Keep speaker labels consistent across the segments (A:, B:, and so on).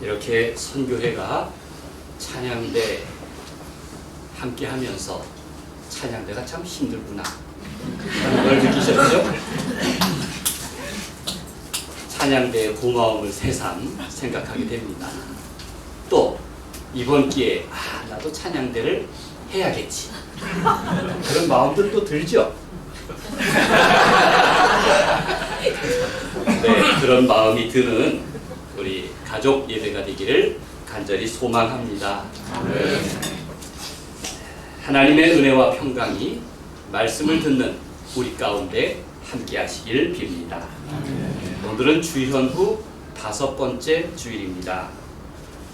A: 이렇게 선교회가 찬양대 함께 하면서 찬양대가 참 힘들구나 하는 걸 느끼셨죠? 찬양대의 고마움을 새삼 생각하게 됩니다. 또 이번 기회에 나도 찬양대를 해야겠지 그런 마음들도 들죠? 네, 그런 마음이 드는 우리 가족 예배가 되기를 간절히 소망합니다. 하나님의 은혜와 평강이 말씀을 듣는 우리 가운데 함께 하시길 빕니다. 오늘은 주일 후 5번째 주일입니다.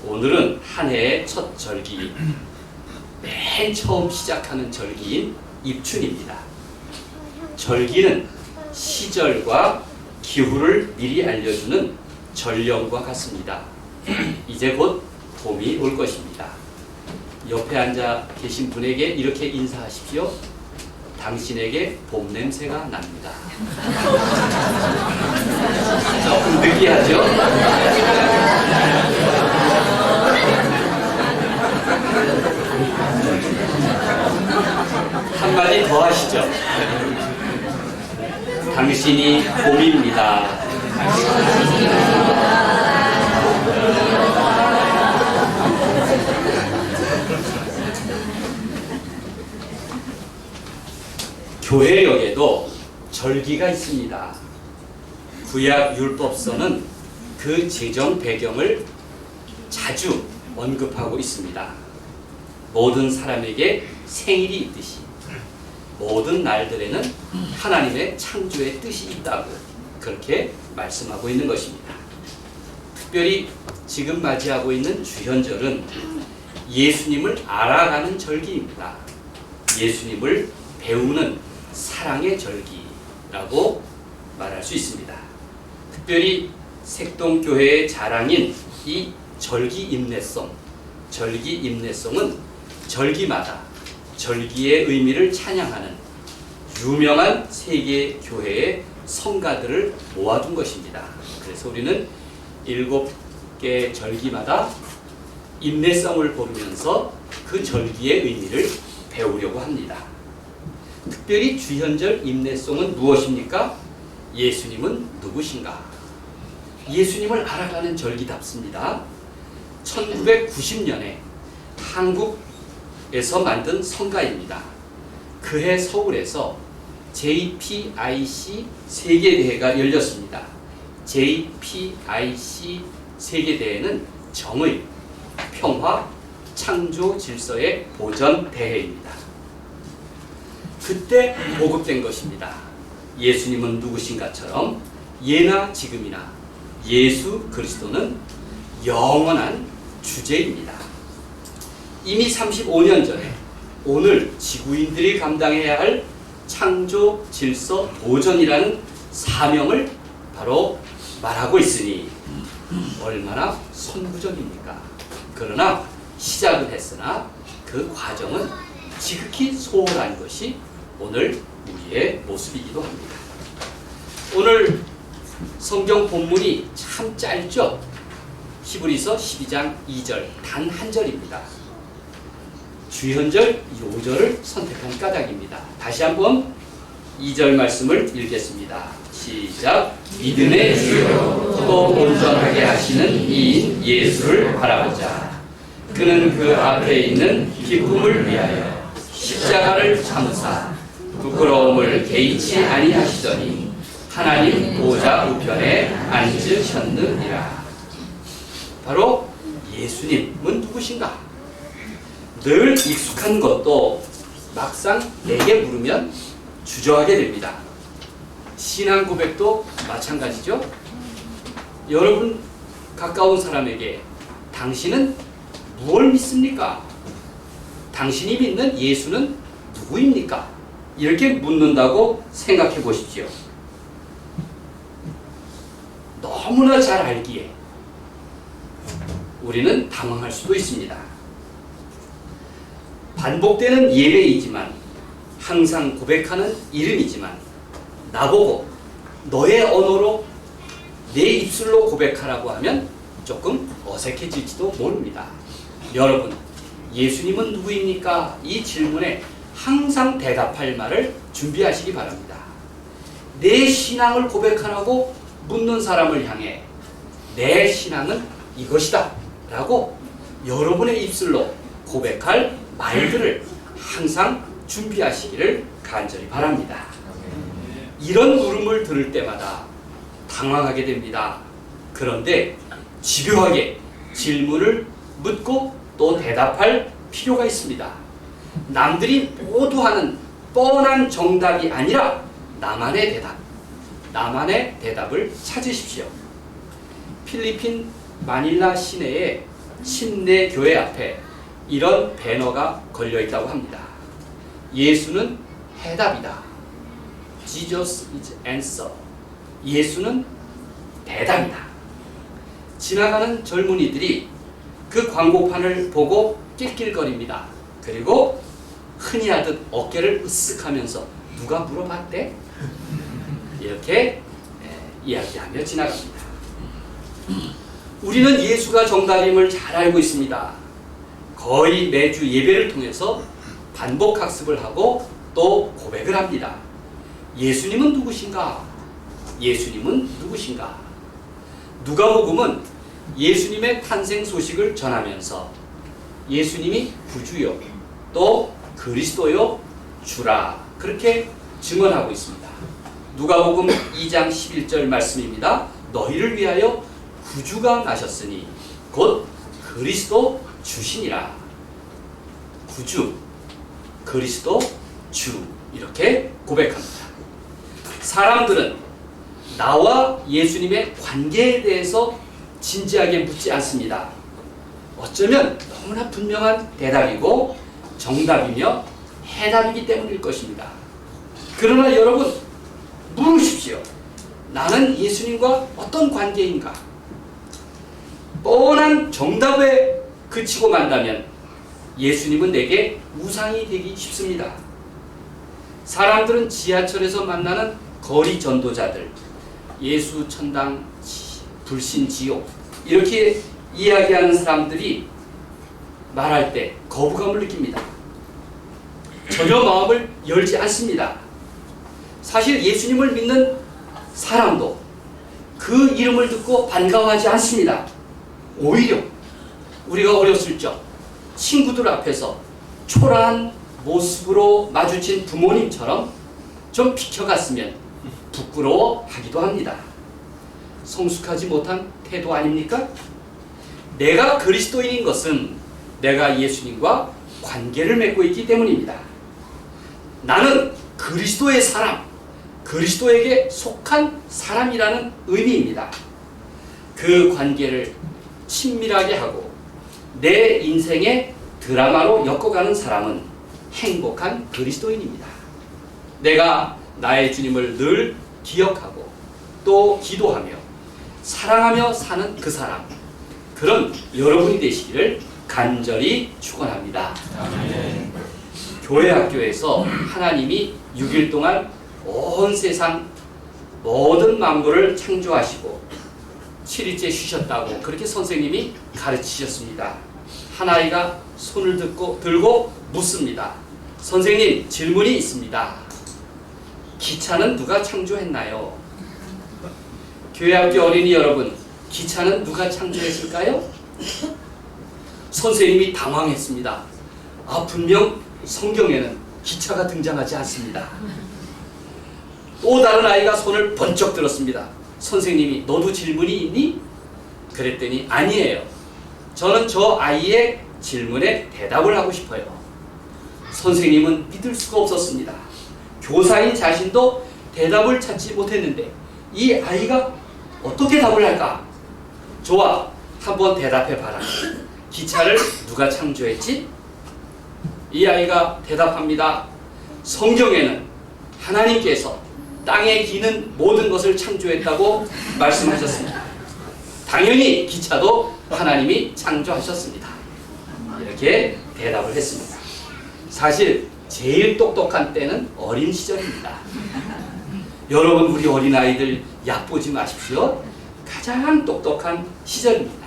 A: 오늘은 한 해의 첫 절기, 맨 처음 시작하는 절기인 입춘입니다. 절기는 시절과 기후를 미리 알려주는 전령과 같습니다. 이제 곧 봄이 올 것입니다. 옆에 앉아 계신 분에게 이렇게 인사하십시오. 당신에게 봄 냄새가 납니다. 조금 느끼하죠? 한마디 더 하시죠. 당신이 봄입니다. 교회력에도 절기가 있습니다. 구약 율법서는 그 제정 배경을 자주 언급하고 있습니다. 모든 사람에게 생일이 있듯이 모든 날들에는 하나님의 창조의 뜻이 있다고 그렇게 말씀하고 있는 것입니다. 특별히 지금 맞이하고 있는 주현절은 예수님을 알아가는 절기입니다. 예수님을 배우는 사랑의 절기라고 말할 수 있습니다. 특별히 색동교회의 자랑인 이 절기 임내송, 절기 임내송은 절기마다 절기의 의미를 찬양하는 유명한 세계 교회의 성가들을 모아둔 것입니다. 그래서 우리는 7개 절기마다 임내송을 부르면서 그 절기의 의미를 배우려고 합니다. 특별히 주현절 임내송은 무엇입니까? 예수님은 누구신가? 예수님을 알아가는 절기답습니다. 1990년에 한국에서 만든 성가입니다. 그해 서울에서 JPIC 세계대회가 열렸습니다. JPIC 세계대회는 정의, 평화, 창조 질서의 보전 대회입니다. 그때 보급된 것입니다. 예수님은 누구신가처럼 예나 지금이나 예수 그리스도는 영원한 주제입니다. 이미 35년 전에 오늘 지구인들이 감당해야 할 창조 질서 보전이라는 사명을 바로 말하고 있으니 얼마나 선구적입니까? 그러나 시작은 했으나 그 과정은 지극히 소홀한 것이 오늘 우리의 모습이기도 합니다. 오늘 성경 본문이 참 짧죠? 히브리서 12장 2절 단 한 절입니다. 주현절 요절을 선택한 까닭입니다. 다시 한번 2절 말씀을 읽겠습니다. 시작. 믿음의 주요 또 온전하게 하시는 이인 예수를 바라보자. 그는 그 앞에 있는 기쁨을 위하여 십자가를 참으사 부끄러움을 개의치 아니하시더니 하나님 보좌 우편에 앉으셨느니라. 바로 예수님은 누구신가? 늘 익숙한 것도 막상 내게 물으면 주저하게 됩니다. 신앙 고백도 마찬가지죠. 여러분 가까운 사람에게 당신은 무엇을 믿습니까? 당신이 믿는 예수는 누구입니까? 이렇게 묻는다고 생각해 보십시오. 너무나 잘 알기에 우리는 당황할 수도 있습니다. 반복되는 예배이지만 항상 고백하는 이름이지만 나보고 너의 언어로 내 입술로 고백하라고 하면 조금 어색해질지도 모릅니다. 여러분, 예수님은 누구입니까? 이 질문에 항상 대답할 말을 준비하시기 바랍니다. 내 신앙을 고백하라고 묻는 사람을 향해 내 신앙은 이것이다 라고 여러분의 입술로 고백할 말들을 항상 준비하시기를 간절히 바랍니다. 이런 물음을 들을 때마다 당황하게 됩니다. 그런데 집요하게 질문을 묻고 또 대답할 필요가 있습니다. 남들이 모두 하는 뻔한 정답이 아니라 나만의 대답을 찾으십시오. 필리핀 마닐라 시내의 침례 교회 앞에 이런 배너가 걸려 있다고 합니다. 예수는 해답이다. Jesus is answer. 예수는 대답이다. 지나가는 젊은이들이 그 광고판을 보고 낄낄거립니다. 그리고 흔히 하듯 어깨를 으쓱하면서 누가 물어봤대? 이렇게 이야기하며 지나갑니다. 우리는 예수가 정답임을 잘 알고 있습니다. 거의 매주 예배를 통해서 반복 학습을 하고 또 고백을 합니다. 예수님은 누구신가? 예수님은 누구신가? 누가복음은 예수님의 탄생 소식을 전하면서 예수님이 구주요 또 그리스도요 주라 그렇게 증언하고 있습니다. 누가복음 2장 11절 말씀입니다. 너희를 위하여 구주가 나셨으니 곧 그리스도 주시니라. 구주, 그리스도 주 이렇게 고백합니다. 사람들은 나와 예수님의 관계에 대해서 진지하게 묻지 않습니다. 어쩌면 너무나 분명한 대답이고 정답이며 해답이기 때문일 것입니다. 그러나 여러분 물으십시오. 나는 예수님과 어떤 관계인가? 뻔한 정답에 그치고 만다면 예수님은 내게 우상이 되기 쉽습니다. 사람들은 지하철에서 만나는 거리 전도자들, 예수 천당, 불신 지옥 이렇게 이야기하는 사람들이 말할 때 거부감을 느낍니다. 전혀 마음을 열지 않습니다. 사실 예수님을 믿는 사람도 그 이름을 듣고 반가워하지 않습니다. 오히려 우리가 어렸을 적 친구들 앞에서 초라한 모습으로 마주친 부모님처럼 좀 비켜갔으면 부끄러워하기도 합니다. 성숙하지 못한 태도 아닙니까? 내가 그리스도인인 것은 내가 예수님과 관계를 맺고 있기 때문입니다. 나는 그리스도의 사람, 그리스도에게 속한 사람이라는 의미입니다. 그 관계를 친밀하게 하고 내 인생의 드라마로 엮어가는 사람은 행복한 그리스도인입니다. 내가 나의 주님을 늘 기억하고 또 기도하며 사랑하며 사는 그 사람, 그런 여러분이 되시기를 간절히 축원합니다. 아멘. 교회 학교에서 하나님이 6일 동안 온 세상 모든 만물을 창조하시고 7일째 쉬셨다고 그렇게 선생님이 가르치셨습니다. 한 아이가 손을 들고 묻습니다. 선생님, 질문이 있습니다. 기차는 누가 창조했나요? 교회학교 어린이 여러분, 기차는 누가 창조했을까요? 선생님이 당황했습니다. 분명 성경에는 기차가 등장하지 않습니다. 또 다른 아이가 손을 번쩍 들었습니다. 선생님이 너도 질문이 있니? 그랬더니 아니에요. 저는 저 아이의 질문에 대답을 하고 싶어요. 선생님은 믿을 수가 없었습니다. 교사인 자신도 대답을 찾지 못했는데 이 아이가 어떻게 답을 할까? 좋아, 한번 대답해 봐라. 기차를 누가 창조했지? 이 아이가 대답합니다. 성경에는 하나님께서 땅에 기는 모든 것을 창조했다고 말씀하셨습니다. 당연히 기차도 하나님이 창조하셨습니다. 이렇게 대답을 했습니다. 사실 제일 똑똑한 때는 어린 시절입니다. 여러분, 우리 어린아이들 얕보지 마십시오. 가장 똑똑한 시절입니다.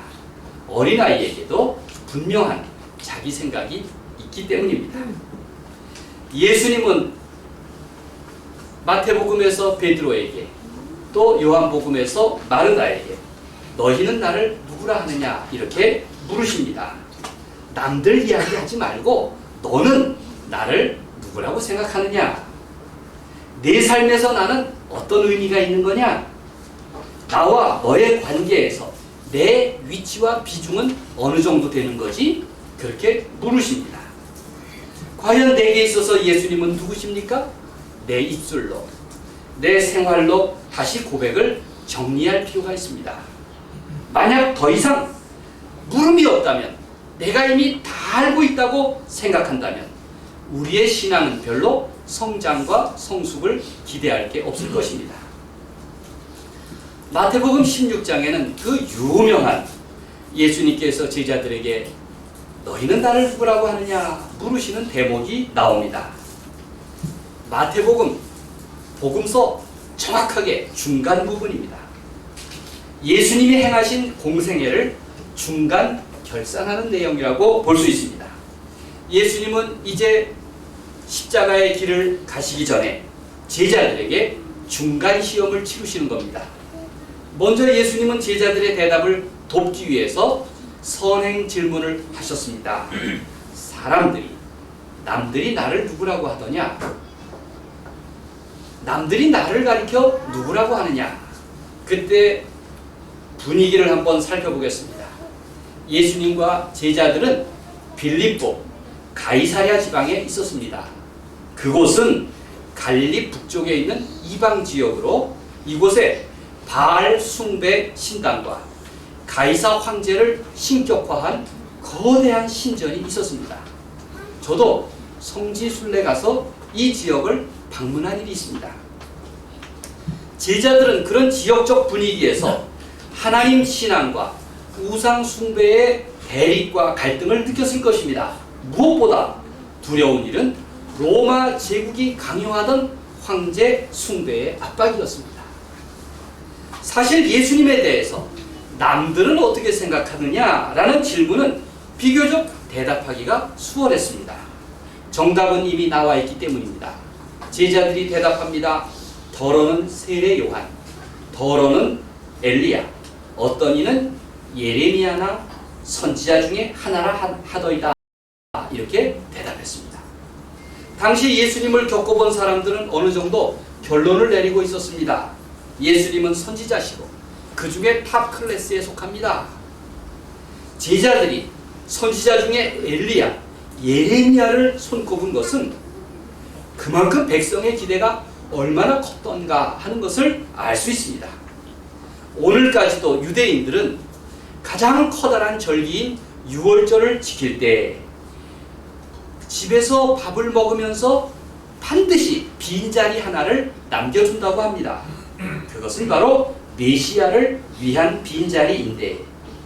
A: 어린아이에게도 분명한 자기 생각이 있기 때문입니다. 예수님은 마태복음에서 베드로에게 또 요한복음에서 마르다에게 너희는 나를 누구라 하느냐 이렇게 물으십니다. 남들 이야기하지 말고 너는 나를 누구라고 생각하느냐? 내 삶에서 나는 어떤 의미가 있는 거냐? 나와 너의 관계에서 내 위치와 비중은 어느 정도 되는 거지? 그렇게 물으십니다. 과연 내게 있어서 예수님은 누구십니까? 내 입술로, 내 생활로 다시 고백을 정리할 필요가 있습니다. 만약 더 이상 물음이 없다면, 내가 이미 다 알고 있다고 생각한다면 우리의 신앙은 별로 성장과 성숙을 기대할 게 없을 것입니다. 마태복음 16장에는 그 유명한 예수님께서 제자들에게 너희는 나를 누구라고 하느냐 물으시는 대목이 나옵니다. 마태복음 복음서 정확하게 중간 부분입니다. 예수님이 행하신 공생애를 중간 결산하는 내용이라고 볼 수 있습니다. 예수님은 이제 십자가의 길을 가시기 전에 제자들에게 중간 시험을 치르시는 겁니다. 먼저 예수님은 제자들의 대답을 돕기 위해서 선행 질문을 하셨습니다. 남들이 나를 누구라고 하더냐? 남들이 나를 가리켜 누구라고 하느냐? 그때 분위기를 한번 살펴보겠습니다. 예수님과 제자들은 빌립보 가이사랴 지방에 있었습니다. 그곳은 갈릴리 북쪽에 있는 이방 지역으로 이곳에 바알 숭배 신당과 가이사 황제를 신격화한 거대한 신전이 있었습니다. 저도 성지 순례 가서 이 지역을 방문한 일이 있습니다. 제자들은 그런 지역적 분위기에서 하나님 신앙과 우상 숭배의 대립과 갈등을 느꼈을 것입니다. 무엇보다 두려운 일은 로마 제국이 강요하던 황제 숭배의 압박이었습니다. 사실 예수님에 대해서 남들은 어떻게 생각하느냐라는 질문은 비교적 대답하기가 수월했습니다. 정답은 이미 나와 있기 때문입니다. 제자들이 대답합니다. 더러는 세례 요한, 더러는 엘리야, 어떤 이는 예레미야나 선지자 중에 하나라 하더이다. 이렇게 대답했습니다. 당시 예수님을 겪어본 사람들은 어느 정도 결론을 내리고 있었습니다. 예수님은 선지자시고 그 중에 탑 클래스에 속합니다. 제자들이 선지자 중에 엘리야, 예레미야를 손꼽은 것은 그만큼 백성의 기대가 얼마나 컸던가 하는 것을 알 수 있습니다. 오늘까지도 유대인들은 가장 커다란 절기인 유월절을 지킬 때 집에서 밥을 먹으면서 반드시 빈자리 하나를 남겨준다고 합니다. 그것은 바로 메시아를 위한 빈자리인데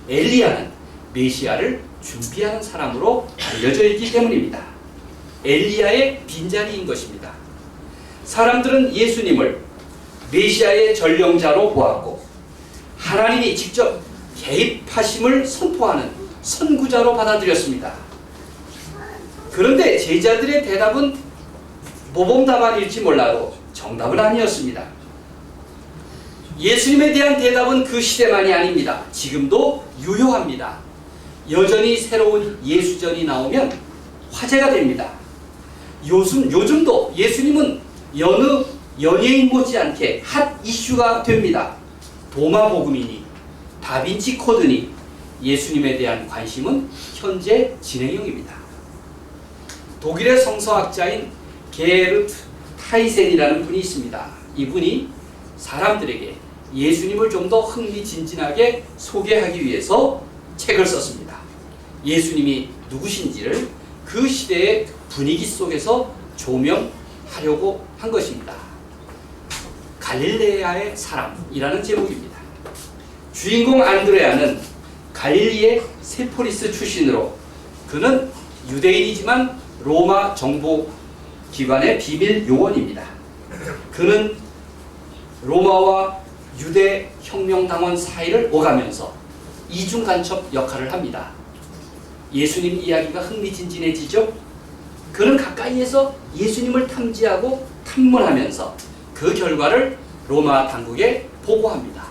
A: 엘리야는 메시아를 준비하는 사람으로 알려져 있기 때문입니다. 엘리야의 빈자리인 것입니다. 사람들은 예수님을 메시아의 전령자로 보았고 하나님이 직접 개입하심을 선포하는 선구자로 받아들였습니다. 그런데 제자들의 대답은 모범답안일지 몰라도 정답은 아니었습니다. 예수님에 대한 대답은 그 시대만이 아닙니다. 지금도 유효합니다. 여전히 새로운 예수전이 나오면 화제가 됩니다. 요즘도 예수님은 여느 연예인 못지않게 핫 이슈가 됩니다. 도마복음이니 다빈치 코드니 예수님에 대한 관심은 현재 진행형입니다. 독일의 성서학자인 게르트 타이센이라는 분이 있습니다. 이분이 사람들에게 예수님을 좀 더 흥미진진하게 소개하기 위해서 책을 썼습니다. 예수님이 누구신지를 그 시대의 분위기 속에서 조명하려고 한 것입니다. 갈릴레아의 사람이라는 제목입니다. 주인공 안드레아는 갈릴리의 세포리스 출신으로 그는 유대인이지만 로마 정보기관의 비밀 요원입니다. 그는 로마와 유대 혁명당원 사이를 오가면서 이중 간첩 역할을 합니다. 예수님 이야기가 흥미진진해지죠? 그는 가까이에서 예수님을 탐지하고 탐문하면서 그 결과를 로마 당국에 보고합니다.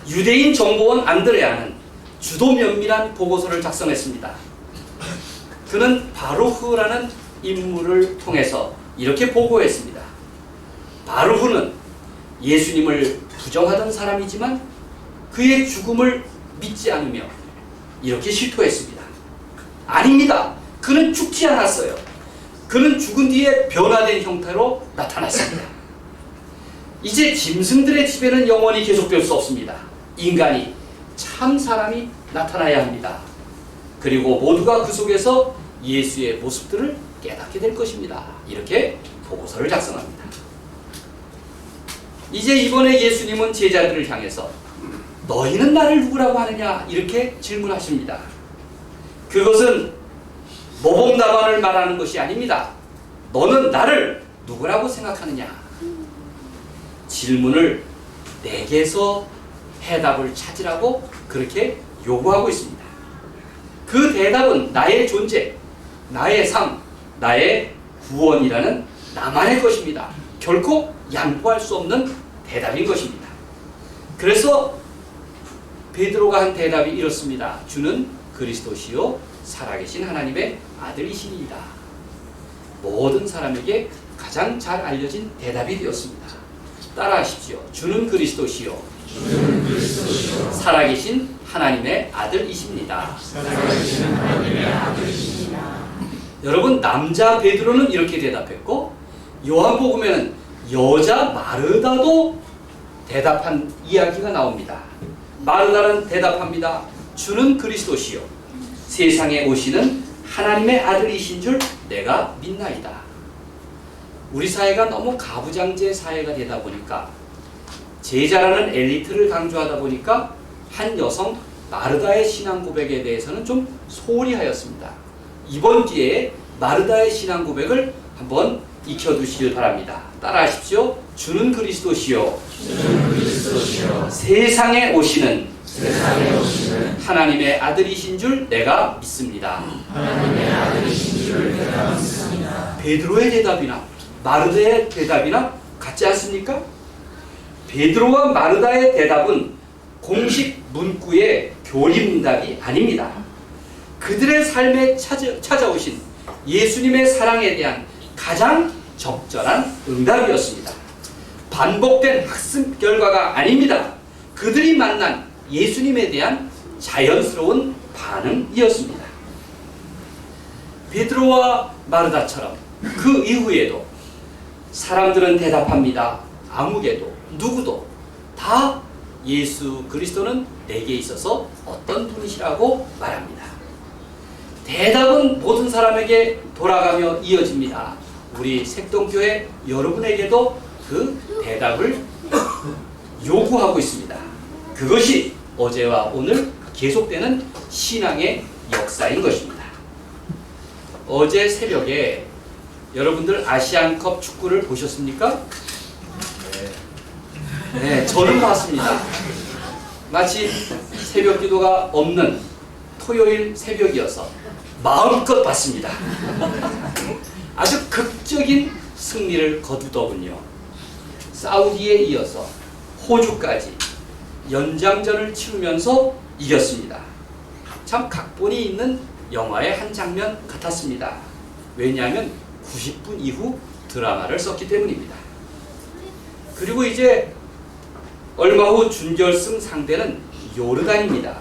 A: 유대인 정보원 안드레아는 주도 면밀한 보고서를 작성했습니다. 그는 바루흐라는 인물을 통해서 이렇게 보고했습니다. 바루흐는 예수님을 부정하던 사람이지만 그의 죽음을 믿지 않으며 이렇게 실토했습니다. 아닙니다. 그는 죽지 않았어요. 그는 죽은 뒤에 변화된 형태로 나타났습니다. 이제 짐승들의 지배는 영원히 계속될 수 없습니다. 인간이 참 사람이 나타나야 합니다. 그리고 모두가 그 속에서 예수의 모습들을 깨닫게 될 것입니다. 이렇게 보고서를 작성합니다. 이제 이번에 예수님은 제자들을 향해서 너희는 나를 누구라고 하느냐 이렇게 질문하십니다. 그것은 모범답안을 말하는 것이 아닙니다. 너는 나를 누구라고 생각하느냐? 질문을 내게서 해답을 찾으라고 그렇게 요구하고 있습니다. 그 대답은 나의 존재, 나의 삶, 나의 구원이라는 나만의 것입니다. 결코 양보할 수 없는 대답인 것입니다. 그래서 베드로가 한 대답이 이렇습니다. 주는 그리스도시요 살아계신 하나님의 아들이시니이다. 모든 사람에게 가장 잘 알려진 대답이 되었습니다. 따라하십시오. 주는 그리스도시요 살아계신 하나님의 아들이십니다. 여러분, 남자 베드로는 이렇게 대답했고 요한복음에는 여자 마르다도 대답한 이야기가 나옵니다. 마르다는 대답합니다. 주는 그리스도시요 세상에 오시는 하나님의 아들이신 줄 내가 믿나이다. 우리 사회가 너무 가부장제 사회가 되다 보니까 제자라는 엘리트를 강조하다 보니까 한 여성 마르다의 신앙 고백에 대해서는 좀 소홀히 하였습니다. 이번 기회에 마르다의 신앙 고백을 한번 익혀두시길 바랍니다. 따라하십시오. 주는 그리스도시요 세상에 오시는 하나님의 아들이신 줄 내가 믿습니다. 베드로의 대답이나 마르다의 대답이나 같지 않습니까? 베드로와 마르다의 대답은 공식 문구의 교리문답이 아닙니다. 그들의 삶에 찾아오신 예수님의 사랑에 대한 가장 적절한 응답이었습니다. 반복된 학습 결과가 아닙니다. 그들이 만난 예수님에 대한 자연스러운 반응이었습니다. 베드로와 마르다처럼 그 이후에도 사람들은 대답합니다. 아무개도 누구도 다 예수 그리스도는 내게 있어서 어떤 분이시라고 말합니다. 대답은 모든 사람에게 돌아가며 이어집니다. 우리 색동교회 여러분에게도 그 대답을 요구하고 있습니다. 그것이 어제와 오늘 계속되는 신앙의 역사인 것입니다. 어제 새벽에 여러분들 아시안컵 축구를 보셨습니까? 네, 저는 봤습니다. 마치 새벽 기도가 없는 토요일 새벽이어서 마음껏 봤습니다. 아주 극적인 승리를 거두더군요. 사우디에 이어서 호주까지 연장전을 치르면서 이겼습니다. 참 각본이 있는 영화의 한 장면 같았습니다. 왜냐하면 90분 이후 드라마를 썼기 때문입니다. 그리고 이제 얼마 후 준결승 상대는 요르단입니다.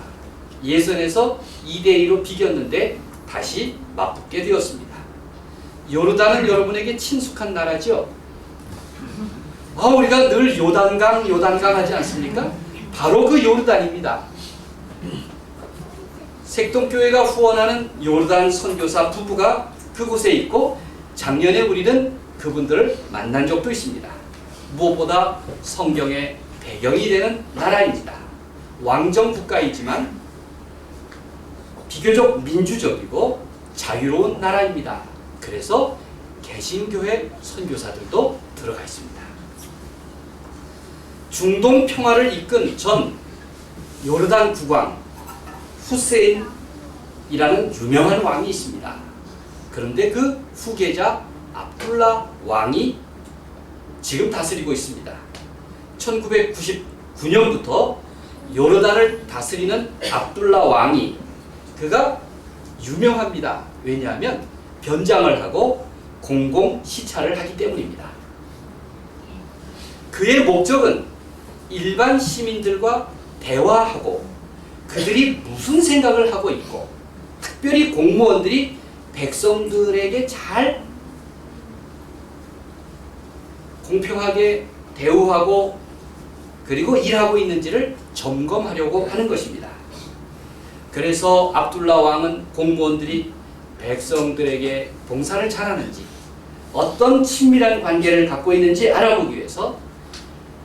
A: 예선에서 2대2로 비겼는데 다시 맞붙게 되었습니다. 요르단은 여러분에게 친숙한 나라죠? 우리가 늘 요단강 하지 않습니까? 바로 그 요르단입니다. 색동교회가 후원하는 요르단 선교사 부부가 그곳에 있고 작년에 우리는 그분들을 만난 적도 있습니다. 무엇보다 성경의 배경이 되는 나라입니다. 왕정 국가이지만 비교적 민주적이고 자유로운 나라입니다. 그래서 개신교회 선교사들도 들어가 있습니다. 중동 평화를 이끈 전 요르단 국왕 후세인이라는 유명한 왕이 있습니다. 그런데 그 후계자 압둘라 왕이 지금 다스리고 있습니다. 1999년부터 요르단을 다스리는 압둘라 왕이 그가 유명합니다. 왜냐하면 변장을 하고 공공 시찰을 하기 때문입니다. 그의 목적은 일반 시민들과 대화하고 그들이 무슨 생각을 하고 있고 특별히 공무원들이 백성들에게 잘 공평하게 대우하고 그리고 일하고 있는지를 점검하려고 하는 것입니다. 그래서 압둘라 왕은 공무원들이 백성들에게 봉사를 잘하는지 어떤 친밀한 관계를 갖고 있는지 알아보기 위해서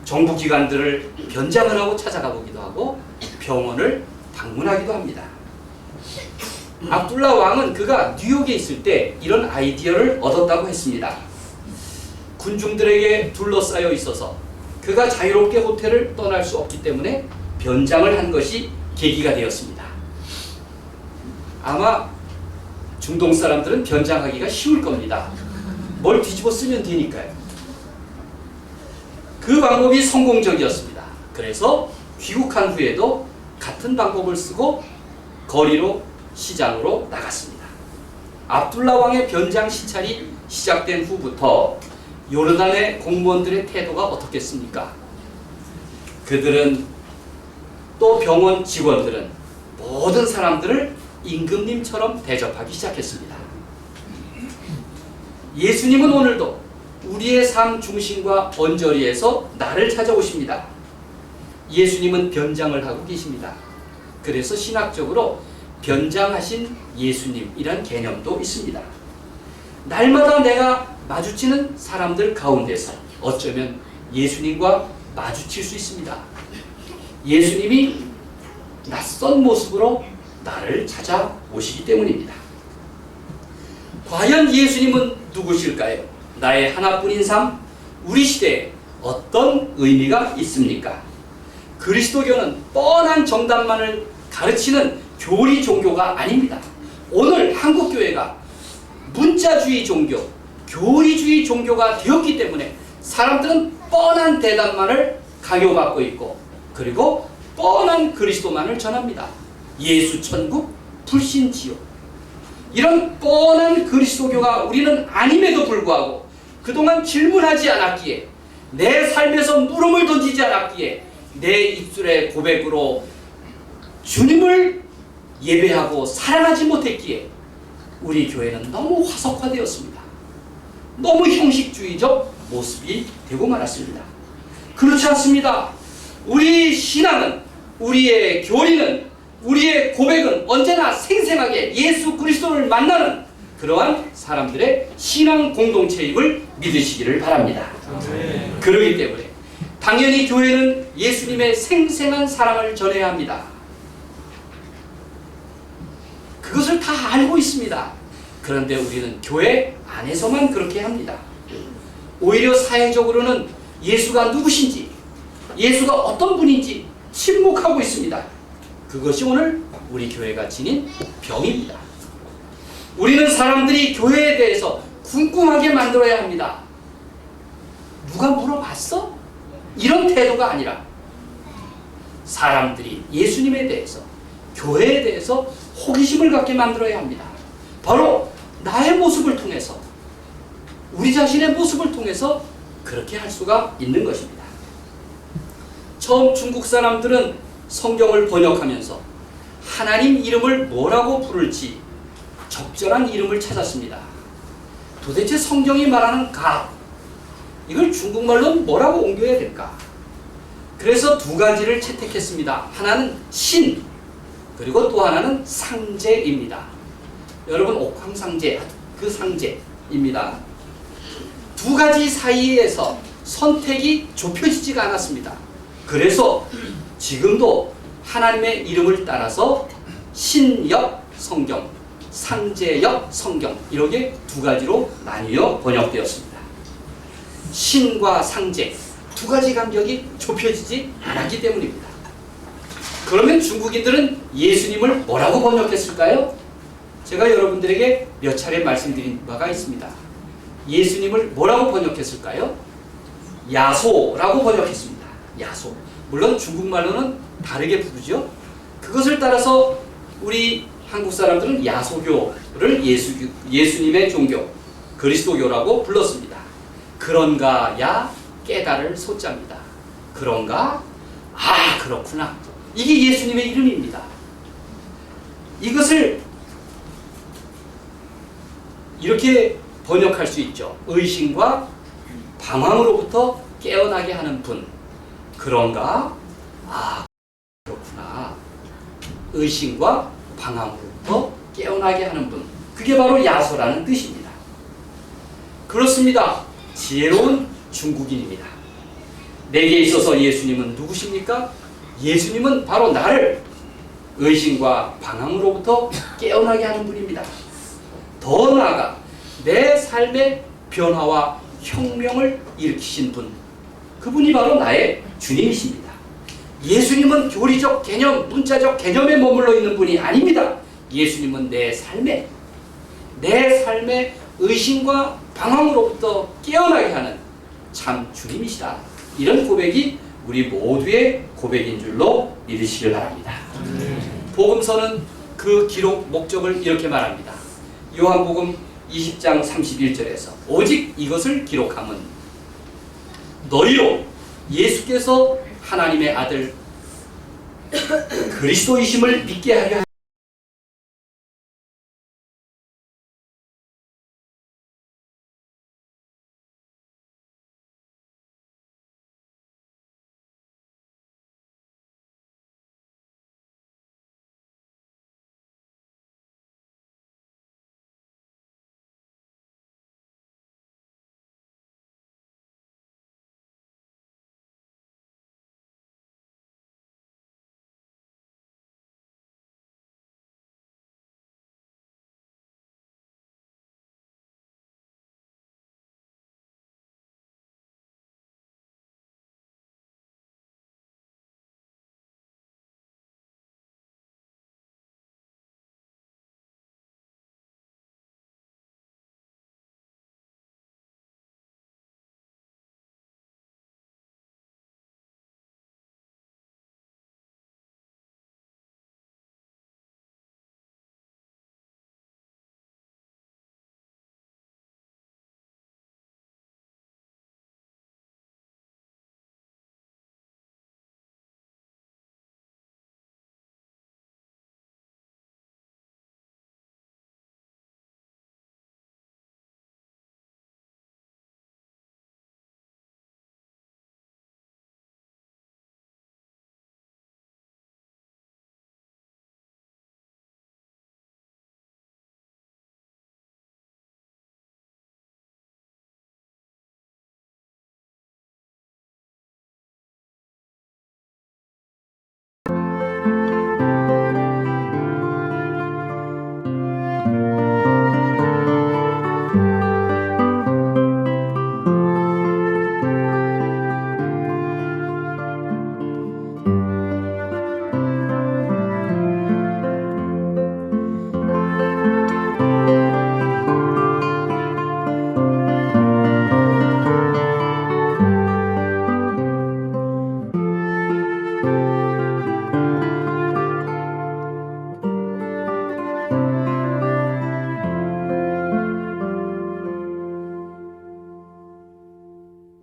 A: 정부기관들을 변장을 하고 찾아가 보기도 하고 병원을 방문하기도 합니다. 압둘라 왕은 그가 뉴욕에 있을 때 이런 아이디어를 얻었다고 했습니다. 군중들에게 둘러싸여 있어서 그가 자유롭게 호텔을 떠날 수 없기 때문에 변장을 한 것이 계기가 되었습니다. 아마 중동 사람들은 변장하기가 쉬울 겁니다. 뭘 뒤집어 쓰면 되니까요. 그 방법이 성공적이었습니다. 그래서 귀국한 후에도 같은 방법을 쓰고 거리로 시장으로 나갔습니다. 압둘라 왕의 변장 시찰이 시작된 후부터 요르단의 공무원들의 태도가 어떻겠습니까? 그들은 또 병원 직원들은 모든 사람들을 임금님처럼 대접하기 시작했습니다. 예수님은 오늘도 우리의 삶 중심과 언저리에서 나를 찾아오십니다. 예수님은 변장을 하고 계십니다. 그래서 신학적으로 변장하신 예수님이란 개념도 있습니다. 날마다 내가 마주치는 사람들 가운데서 어쩌면 예수님과 마주칠 수 있습니다. 예수님이 낯선 모습으로 나를 찾아오시기 때문입니다. 과연 예수님은 누구실까요? 나의 하나뿐인 삶, 우리 시대에 어떤 의미가 있습니까? 그리스도교는 뻔한 정답만을 가르치는 교리 종교가 아닙니다. 오늘 한국교회가 문자주의 종교, 교리주의 종교가 되었기 때문에 사람들은 뻔한 대답만을 강요받고 있고 그리고 뻔한 그리스도만을 전합니다. 예수 천국, 불신 지옥. 이런 뻔한 그리스도교가 우리는 아님에도 불구하고 그동안 질문하지 않았기에 내 삶에서 물음을 던지지 않았기에 내 입술의 고백으로 주님을 예배하고 사랑하지 못했기에 우리 교회는 너무 화석화되었습니다. 너무 형식주의적 모습이 되고 말았습니다. 그렇지 않습니다. 우리 신앙은, 우리의 교리는, 우리의 고백은 언제나 생생하게 예수 그리스도를 만나는 그러한 사람들의 신앙 공동체임을 믿으시기를 바랍니다. 그렇기 때문에 당연히 교회는 예수님의 생생한 사랑을 전해야 합니다. 그것을 다 알고 있습니다. 그런데 우리는 교회 안에서만 그렇게 합니다. 오히려 사회적으로는 예수가 누구신지, 예수가 어떤 분인지 침묵하고 있습니다. 그것이 오늘 우리 교회가 지닌 병입니다. 우리는 사람들이 교회에 대해서 궁금하게 만들어야 합니다. 누가 물어봤어? 이런 태도가 아니라 사람들이 예수님에 대해서, 교회에 대해서 호기심을 갖게 만들어야 합니다. 바로 나의 모습을 통해서, 우리 자신의 모습을 통해서 그렇게 할 수가 있는 것입니다. 처음 중국 사람들은 성경을 번역하면서 하나님 이름을 뭐라고 부를지 적절한 이름을 찾았습니다. 도대체 성경이 말하는 각, 이걸 중국말로는 뭐라고 옮겨야 될까? 그래서 두 가지를 채택했습니다. 하나는 신, 그리고 또 하나는 상제입니다. 여러분 옥황상제, 그 상제입니다. 두 가지 사이에서 선택이 좁혀지지가 않았습니다. 그래서 지금도 하나님의 이름을 따라서 신역 성경, 상제역 성경 이렇게 두 가지로 나뉘어 번역되었습니다. 신과 상제 두 가지 간격이 좁혀지지 않았기 때문입니다. 그러면 중국인들은 예수님을 뭐라고 번역했을까요? 제가 여러분들에게 몇 차례 말씀드린 바가 있습니다. 예수님을 뭐라고 번역했을까요? 야소라고 번역했습니다. 야소. 물론 중국말로는 다르게 부르죠. 그것을 따라서 우리 한국 사람들은 야소교를 예수님의 종교, 그리스도교라고 불렀습니다. 그런가 야 깨달을 소자입니다. 그런가? 아, 그렇구나. 이게 예수님의 이름입니다. 이것을 이렇게 번역할 수 있죠. 의심과 방황으로부터 깨어나게 하는 분. 그런가? 아, 그렇구나. 의심과 방황으로부터 깨어나게 하는 분. 그게 바로 야소라는 뜻입니다. 그렇습니다. 지혜로운 중국인입니다. 내게 있어서 예수님은 누구십니까? 예수님은 바로 나를 의심과 방황으로부터 깨어나게 하는 분입니다. 더 나아가 내 삶의 변화와 혁명을 일으키신 분, 그분이 바로 나의 주님이십니다. 예수님은 교리적 개념, 문자적 개념에 머물러 있는 분이 아닙니다. 예수님은 내 삶의 의심과 방황으로부터 깨어나게 하는 참 주님이시다. 이런 고백이 우리 모두의 고백인 줄로 믿으시길 바랍니다. 복음서는 그 기록 목적을 이렇게 말합니다. 요한복음 20장 31절에서 오직 이것을 기록함은 너희로 예수께서 하나님의 아들 그리스도이심을 믿게 하려